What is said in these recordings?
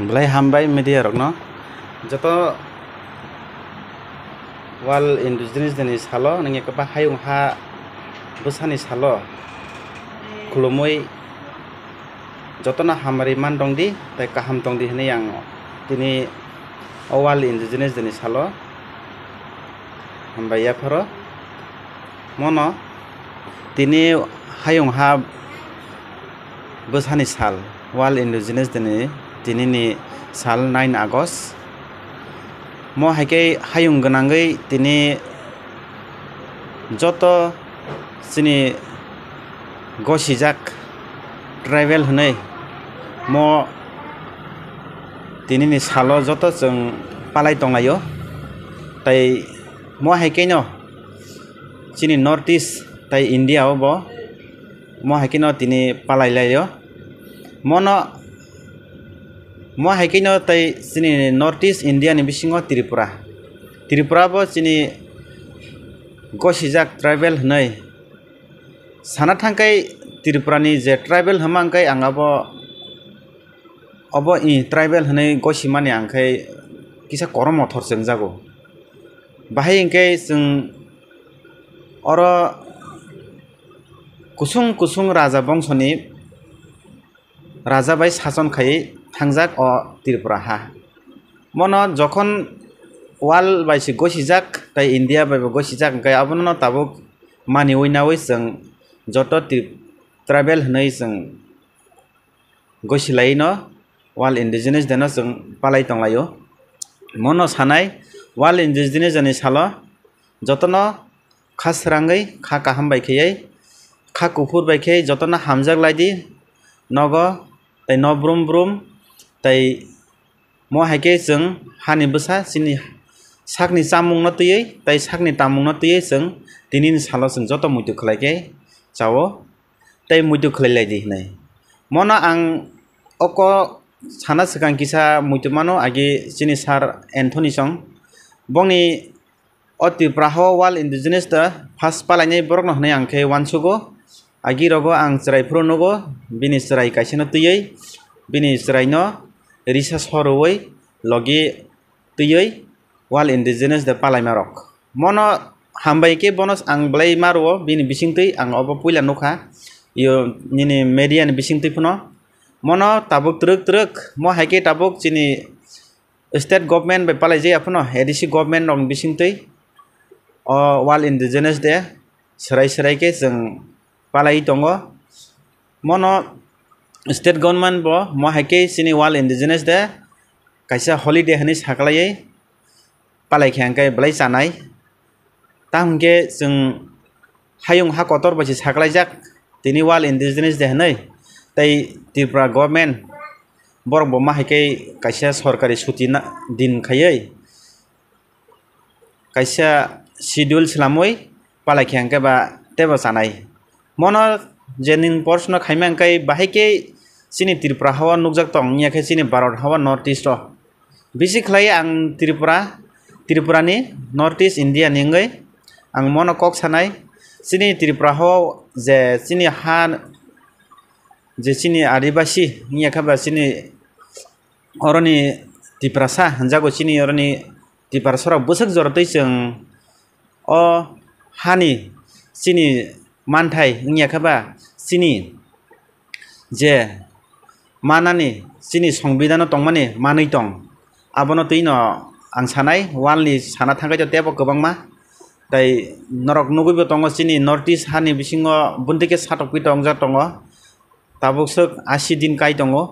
Belai hambai media rok no joto wal indigenous deni salo nang ekapa hayung ha besani salo khulumoi jotona hamari man dongdi tai kaham tongdi hene yang tini wal indigenous deni salo hambai ya pharo mono tini hayung ha besani sal wal indigenous deni tini ni sal 9 August mo haike hayung ganangai tini joto sini gosijak travel hunai mo tini ni salo joto jeng palai tonglayo tai mo haike no sini north east tai India obo mo haike no tini palai layo mono mo haike no tai sini north east India ni bisingo Tripura bo sini gosijak travel hunai sana thangkai Tripura ni je travel hamangkai angabo obo I travel hunai gosimani angkai kisa korom mothor jengjago bahai ingkai jeng oro kusung raja bongshoni raja bai sason khai thangjak o Tripura ha mono jokhon wal bai si gosijak tai India bai gosijak kai abono tabuk mani oinawai jeng joto travel hunai jeng gosilai no wal indigenous deno jeng palai tonglayo mono sanai wal indigenous ni salo jotono khasrangai kha kaham bai kheyai kha kufur bai khei jotono hamjak laidi nogo tai no brum tai mo haike jeng hani bwsa sini sakni chamung no tiyei tai sakni tamung no tiyei jeng tini ni salo jeng joto muitu khlaike chawo tai muitu khlailai di hinai mono ang oko sana sikang kisa muitu mano agi sini sar Anthony song bongni o Tripura ho wal indigenous ta first palainai borok no hinai angkhe wansugo agi rogo ang chrai phronogo bini chrai kaisa no tiyei bini chrai no risa sorowoi logi tiyei wal indigenous da palaima rok mono hambai ke bonus ang blai maro bini bisingtui ang obo puila nukha yo nini media ni bisingtui phuno mono tabuk truk mo haike tabuk chini state government bai palai jai aphuno ADC government rok bisingtui o wal indigenous de serai ke jeng palai tongo mono state government bo mo haike sini wal indigenous de kaisa holiday hani saklai palai khangkai blai chanai tamge jeng hayung ha kotor bai saklaijak tini wal indigenous de hanai tai Tripura government borok bo ma haike kaisa sorkari suti na din khayai kaisa schedule slamoi palai khangkai ba tebo chanai mono jenin porshno khaimangkai bahaike sini Tripura hawa nukjak tong nyakhe sini Bharat hawa north east ro bisi khlai ang Tripura ni north east India ningai ang mono kok sanai sini Tripura hawa je sini han je sini adibasi nyakha ba sini oroni Triprasa hanjago sini oroni Tripura sora busak jorotoi jeng o hani sini manthai nyakha ba sini je manani sini সংবিধান tongmani manui tong abono tuino ang sanai walni sana thangkai to tebo kwbangma tai norok nuguibo tongo sini north east hani bisingo bundike satokpi tongjak tongo tabuksuk 80 din kai tongo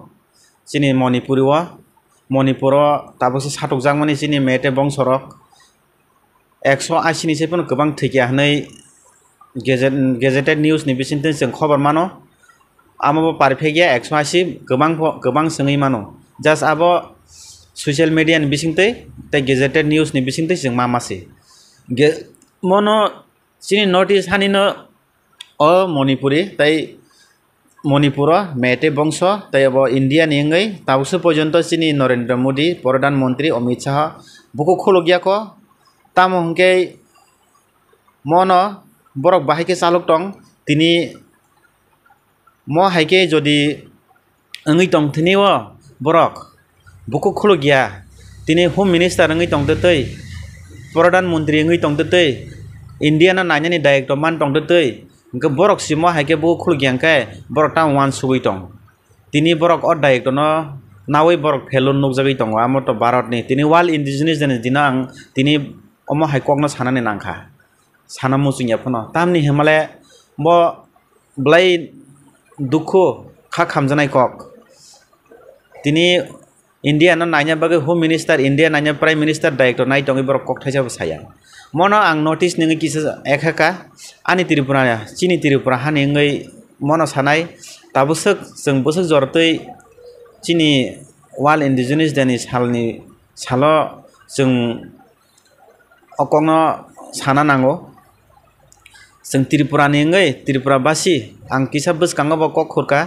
sini Manipuro tabukse satokjakmani sini mete bongsorok 180 ni sepun kwbang thikya hanai gazetted news ni bisingtui jeng khobar mano amo parfegia 180 kwbang sengui mano just abo social media ni bisingtui tai gazetted news ni bisingtui jeng mamase mono sini notice hani no o Manipuri tai Manipuro mete bongso tai abo India ni ngai tabukse porjonto sini Narendra Modi Pradhan Mantri Amit Shah buku khulogya ko tamo hingke mono borok bahai ke saluk tong tini mo haike jodi ngi tong thini o borok buku khulu gya tini home minister ngi tong tetei pradhan mantri ngi tong tetei india na nanya ni director man tong tetei ngke borok simo haike buku khulu gya kai borok ta wan sugui tong tini borok o director no nawi borok felon nukjagui tong amo to bharat ni tini wal indigenous jani dinang tini omo haikok no sanani nangkha sana musungya phono tamni hemale bo blai dukhu kha khamjanai kok tini india no nanya bagai home minister india nanya prime minister director nai tongi borok kok thaisa saya mono ang notice ningi kisa ekhaka ani tripura chini tripura hani ngai mono sanai tabusuk jeng busuk jortei chini wal indigenous dani salni salo jeng okongno sana nango jeng tripura ni ngai tripura basi ang kisa buskango bo kok khurka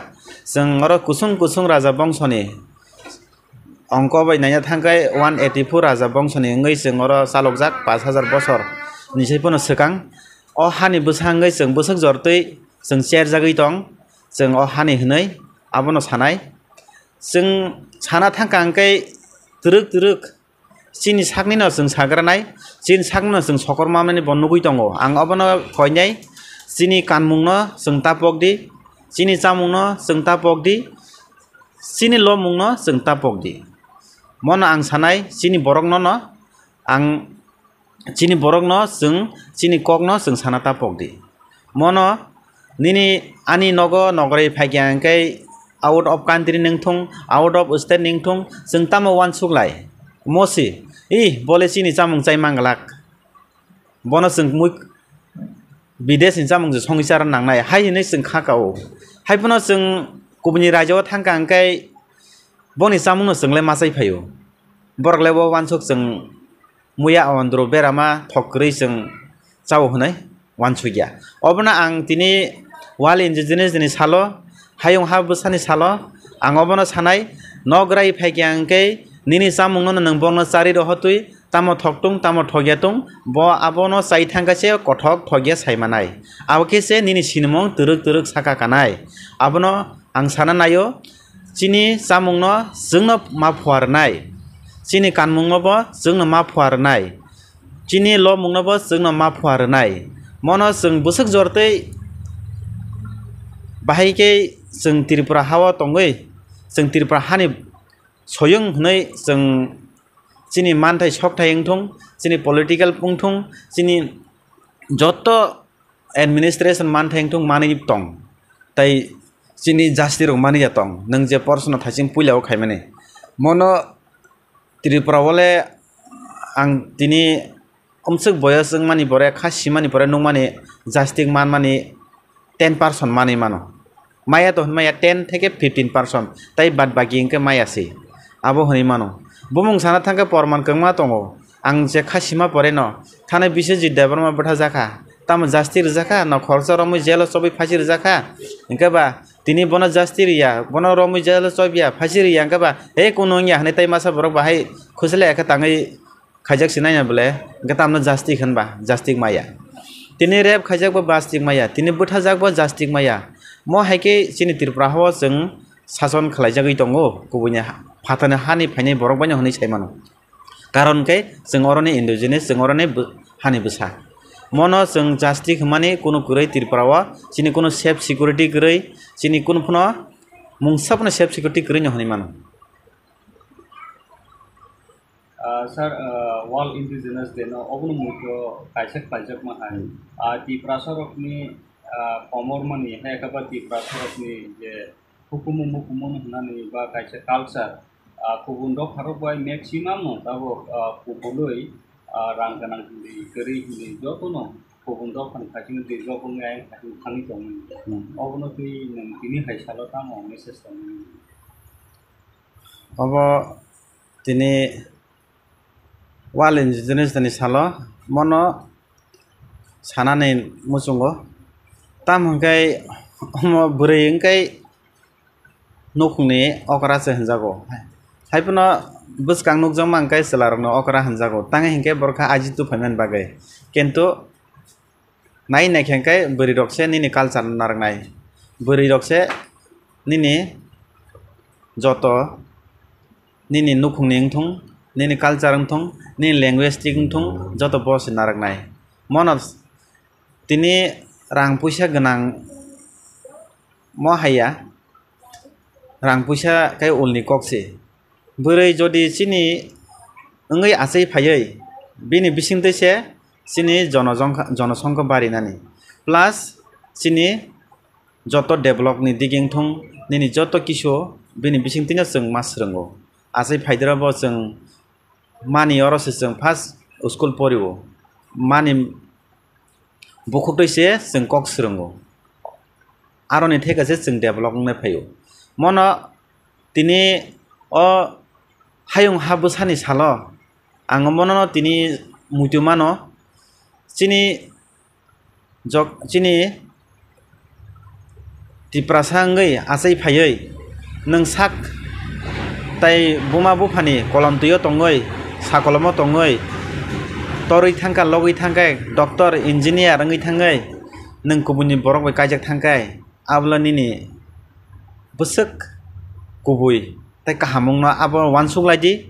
jeng oro kusung kusung raja bongshoni angko bai nanya thangkai 184 raja bongshoni ngai jeng oro salokjak 5000 bosor nisai pono sekang o hani busangai jeng busuk jortei jeng chair jagui tong jeng o hani hnei abono sanai jeng sana thangka angkai truk truk chini sakni no jeng sagranai chin sakni no jeng sokor mamani bon nugui tongo ang abono khoinai chini kanmung no jeng tapokdi chini chamung no jeng tapokdi chini lomung no jeng tapokdi mono ang sanai chini borok no ang chini borok no jeng chini kok no jeng sana tapokdi mono nini ani nogo nograi phaikya angkai out of country ningthung out of state ningthung jeng tamo wan suklai mosi bole chini chamung chai manglak bono jeng mui bidesh ni chamung je songisar nangnai haini jeng khakao haipono jeng kubuni rajyo thangka angkai boni chamung no jenglai masai phayo borok lebo wansuk jeng muya ondro berama thokri jeng chao hnai wansugya obona ang tini wal indigenous ni salo hayong ha busani salo ang obono sanai nograi phaikya angkai nini chamung no nang bongno chari ro hotui tamo thoktung tamo thogyatung bo abono chai thangkase kothok thogya saimanai abokese nini sinmong turuk turuk saka kanai abono ang sana nayo chini chamung no jengno ma phuarnai chini kanmung no bo jengno ma phuarnai chini lomung no bo jengno ma phuarnai mono jeng busuk jortei bahaike jeng tripura hawa tongoi jeng tripura hani soyung hnai jeng chini manthai sokthai engthung chini political pungthung chini joto administration manthai engthung mani tong tai chini jasti rok mani ya tong nang je porsono thasing puilao khaimani mono tripura wale ang tini omsuk boyas jeng mani bore khasi mani bore nungmani jastik man mani 10% mani mano maya to maya 10 থেকে 15% tai bad bagi engke maya si abo honi mano bumung sana thangka porman kangma tongo ang je khasima pore no thane bishe ji debarma batha jaka tam jasti rijaka no khorcha romu jelo sobi phasi rijaka engke ba tini bono jasti riya bono romu jelo sobia phasi riya engke ba he kono nya hne tai masa borok bahai khusle ekha tangai khajak sinai na bole engke tamna jasti khanba jastik maya tini rep khajak ba jastik maya tini butha jak ba jastik maya mo haike chini tripura hawa jeng sason khlaijagui tongo kubunya phatane hani phainai borok bani honi saimano karon kai jeng oroni indigenous jeng oroni hani busa mono jeng jastik hmani kono kurei tripura wa chini kono safe security kurei chini kono phono mungsapno safe security kurei no honi mano sir wal indigenous deno obno muko kaisak pajak mahai tripura sorokni komor mani hekaba tripura sorokni je hukumu hukumun hnani ba kaisa culture kubundo kharokbai maximum tabo kubului rang ganang hindi keri hindi jotono kubundo khan khaching de jobung ai khani tong obno tui nang tini haisalo tamo message tong abo tini wal indigenous ni salo mono sanane musungo tam hangkai mo burei hangkai nokungni okra se hanjago haipono buskang nokjang mangkai selarno okra hanjago tangai hingke borkha ajitu phaman bagai kintu nai nakhengkai buri rokse nini culture narnai buri rokse nini joto nini nukung ning thung nini culture thung nini language tik thung joto boss narak nai mono tini rang puisa ganang mo haya rang puisa kai ulni kokse bwrui jodi chini ngai asai phayai bini bising se chini jonasongkha bari nani plus chini joto develop ni diging thung nini joto kiso bini bising tina sung masrengo asai phaidra bo sung mani oro se sung first school poribo mani bukhuk se sung kok srengo aroni theka se sung develop ne phayo mono tini o hayung habu sani salo ang mono tini mutumano chini tiprasangai asai phayai nang sak tai buma bufani kolam tuyo tongai sakolomo tongai tori thangka logi thangkai doctor engineer ngai thangai nang kubuni borok bai kaijak thangkai abla nini busuk kubui tai kahamung na abo wansuk laidi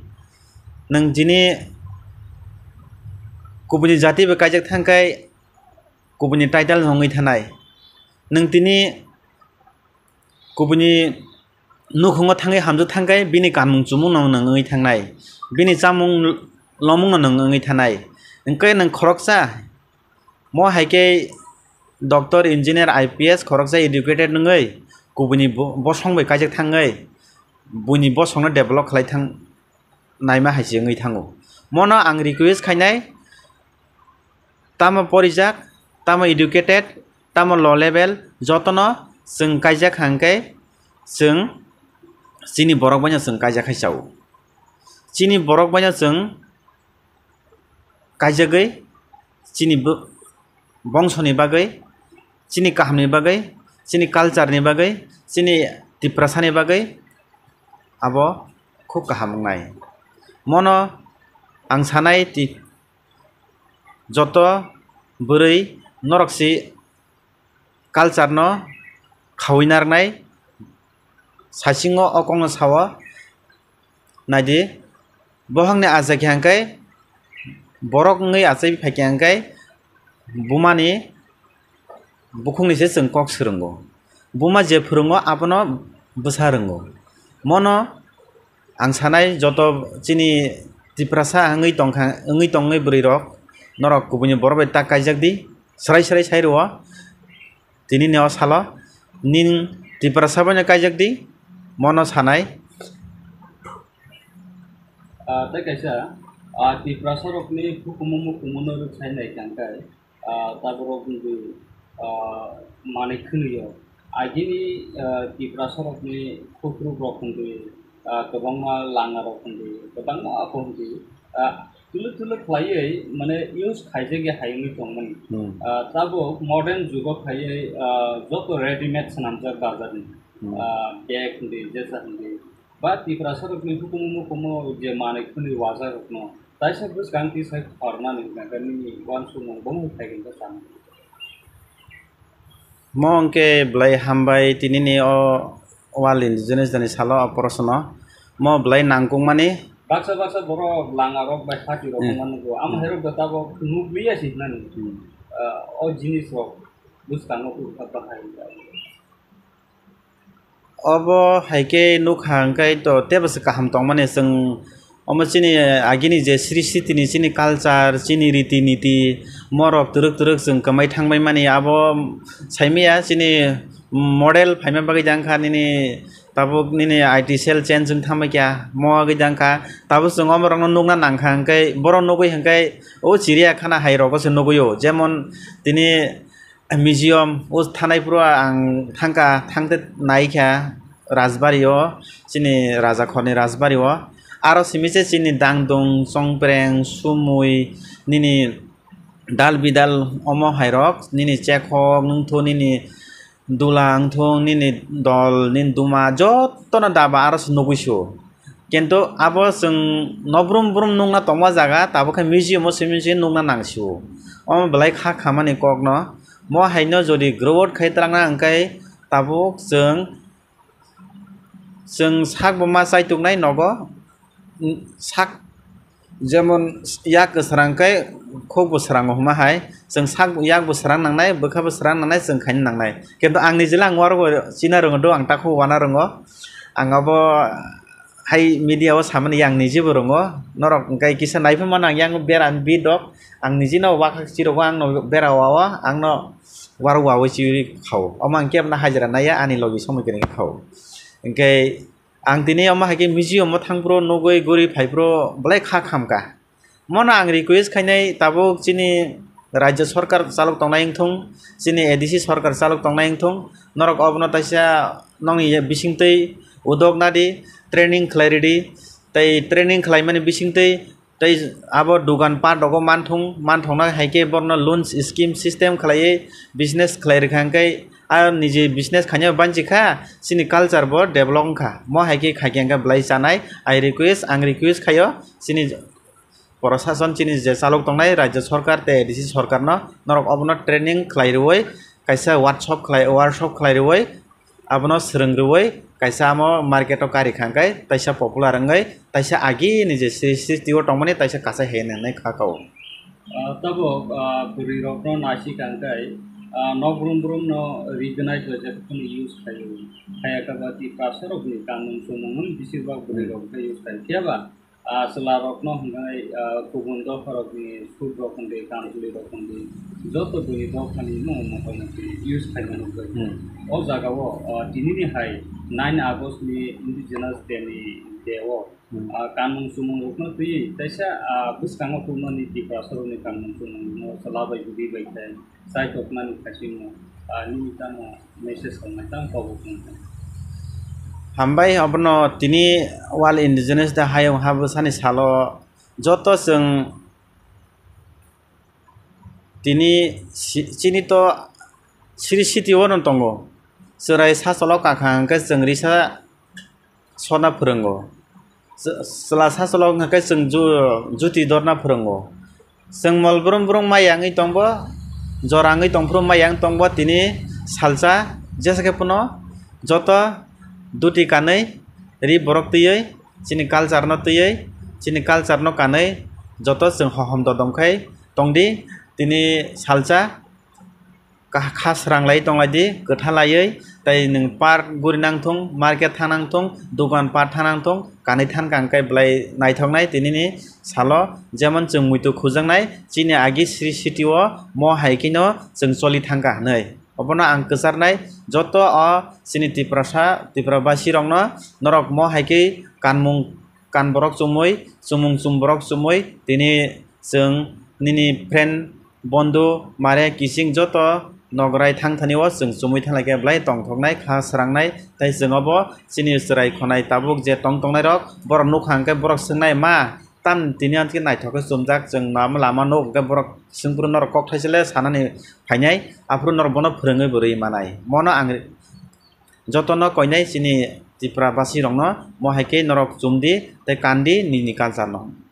nang jini kubuni jati bai kaijak thangkai kubuni title nongai thanai nang tini kubuni nukhungo thangai hamju thangkai bini kamung chumung nang ngai thangnai bini chamung lomung nang ngai thanai engkai nang khoroksa mo haike doctor engineer IPS khoroksa educated ngai kubuni bosong bai kaijak thangai buni bosong na develop khlai thang naima haisi ngai thango mono ang request khainai tama porijak tama educated tama low level jotono sung kaijak hangkai sung chini borok banya sung kaijak khaisau chini borok banya sung kaijagai chini bongshoni bagai chini kahamni bagai chini culture ni bagai chini tiprasani bagai abo khub kaham nai mono ang sanai ti joto bwrui noroksi culture no khawainar nai sasingo okong sawa nadi bohangni ajak hangkai borok ngai asai phaki hangkai bumani bukhungni se sung kok srungo buma je phurungo abono bwsarungo mono ang sanai joto chini tiprasa ngai tongai bwrui rok norok kubuni borok bai tak kaijak di srai sairo tini neo salo nin tiprasa banya kaijak di mono sanai tai kaisa tiprasa rokni hukumu rok sainai tangkai taborok ngi mane khuniyo agini tiprasa rokni khukru rok ngi kobangma langa rok ngi kobangma ako ngi tulu khlaiai mane use khaijage hayungi tongmani tabo modern jugo khaiyai joto ready made sanamjak bazar ni bag ngi jesa ngi ba tiprasa rokni hukumu je mane khuni waza rokno taisa bus ganti sai orna ni gani wansu mong bong thaigen ka sam mongke blai hambai tinini o wal indigenous dani salo operation mo blai nangkung mani baksa boro langa rok bai khati rok man go am hero databo nubliya sihnan o jinis rok bus kangok utapa khai obo haike nukhangkai to tebas kaham tongmane sung omo chini agini je srishti ni chini culture chini riti niti morok turuk sung kamai thangbai mani abo saimia chini model phaima bagai jangkha nini tabuk nini IT cell change jung thamai kya mo gai jangkha tabu sung omrong nungna nangkha hangkai borong nugui hangkai o chiria khana hai rok se nuguyo jemon tini museum o thanai puro ang thangte naikha rajbario chini raja khorni rajbario aro simise chini dangdung songpreng sumui nini dal bidal omo hairok nini chekhok nungtho nini dulang thong nini dol nin duma jotono daba aro nuguiso কিন্তু abo sung nobrum nungna tongma jaga tabo kha museum o simise nungna nangsiu omo belai kha khamani kokno mo haino jodi growth khaitrangna angkai tabuk sung जों साक बमा साइतुंनाय नगो साक जेमन याक गोसरांखाय खौ बोसरांग हमाहाय जों साक याक बोसरां नांनाय बोखा बोसरां नांनाय जों खायनो नांनाय किन्तु आंनि जिला आं वारबो चिना रोङो दं आं ताखौ वाना रोङो आंहाबो हाय मिडियाव सामोन आं निजेबो रोङो नरक ओंखाय किसा नायफो मान आं यां बेरा बि दक आं निजिनाव वाखा चिरगो आंनाव बेरा वावा आंनो वार वावै चिरि खाव अमा आं केबना हाजिरा नाया आनि लगे समयखौ खाव ओंखाय आं दिनै अमा हायके मिउजियाम थांब्रो नगै गुरि फाइब्रो बलाय खा खामका मन आं रिक्वेस्ट खायनाय ताबो चिनि राज्य सरकार चालक तंनाय थं चिनि एडिसि सरकार चालक तंनाय थं नरक अबनो ताइसा नंनि बिसिंतै उदक नादि ट्रेनिंग खलायरेदि तै ट्रेनिंग खलायमाने बिसिंतै तै आबो दुगान पा दगो मानथंना हायके बरनो लोन स्कीम सिस्टेम खलायै बिजनेस खलायरखांखाय आ निजे बिजनेस खायनो बानजिखा चिनि कालचार बो डेभलप खा म हायके खायकेंगा ब्लाय जानाय आं रिक्वेस्ट खायो चिनि प्रशासन चिनि जे चालक तंनाय राज्य सरकार ते एडिसि सरकार न नरक अबनो ट्रेनिंग खलायरुवै कायसा वर्कशॉप खलायरुवै अबनो सोलोंरुवै कायसा आमो मार्केटआव कारि खांखाय ताइसा पपुलार रंगै ताइसा आगि निजे सिटिव तंमाने ताइसा कासा हेननाय खाखाव तबो बुरि रत्न नासि खांखाय नब्रुम ब्रुम न रिगनाइज प्रोजेक्ट को यूज खायो खायाकाबाति प्रासरकनि कानुन सुमुन बिसिरबाग बुरि रत्न यूज खायो केबा सला रत्न हंगाय गुबुन दफरकनि स्कुल रखंदे कानजुलि रखंदे जत बुरि दफानि न मतामति यूज खायनो ओ जागाव दिनिनि हाय 9 आगस्ट नि इंडिजिनस डे नि देव कानुन सुमुन रत्न तुई तैसा बुसकांगो कुमनि प्रासरकनि कानुन सुमुन सलाबाय बुदि बायथाय साइ टकनानि खासिमो निमितानो मेसेज खालामनाय पावो हामबाय अबनो तिनि वाल इंडिजिनस दा हायं हाबो सानि सालो जत जों तिनि चिनि तो सिरि सिटिव न तंगो सराय सासलो काखांके जों रिसा सना फोरोंगो सला सासलो काखांके जों जुति दरना फोरोंगो जों मलब्रुम ब्रुम मायांगै तंबो जराङै तंफ्रो मायां तंबो तिनि सालसा जेसके पुनो जत दुटी कानै रि बरक तयै चिनि कालचार न तयै चिनि कालचार न कानै जत जों हहम ददमखाय तंदि तिनि सालसा खास रांलाय तंलायदि गोथा लायै तै नों पार्क गुरि नांथं मार्केट थानांथं दुकान पाट थानांथं कानै थान कांखाय ब्लाय नायथंनाय तिनिनि सालो जेमन जों मुइतु खुजंनाय चिनि आगि श्री सिटिव म हायकिनो जों सलि थांगा नै अबनो आं कसारनाय जत चिनि तिप्राबासि रंनो नरक म हायके कानमुं कानबरक चुमुय चुमुंबरक चुमुय तिनि जों निनि फ्रेंड बंधु मारे किसिं जत नगराय थांथानिव जों चुमुय थांलायके ब्लाय तंथंनाय खास रांनाय तै जोंबो चिनि सराय खनाय ताबुक जे तंथंनाय रक बर नुखांके बरक सोंनाय मा तान तिनि आनके नायथके जुमजाक जों नाम लामा नके बरक सिंपुर नरक कक थाइसले सानानि फायनाय आफ्रु नरक बनो फोरोङै बोरै मानाय मनो आं जतन कयनाय चिनि तिप्राबासि रंनो म हायके नरक जुमदि तै कान्दी निनि कालचार न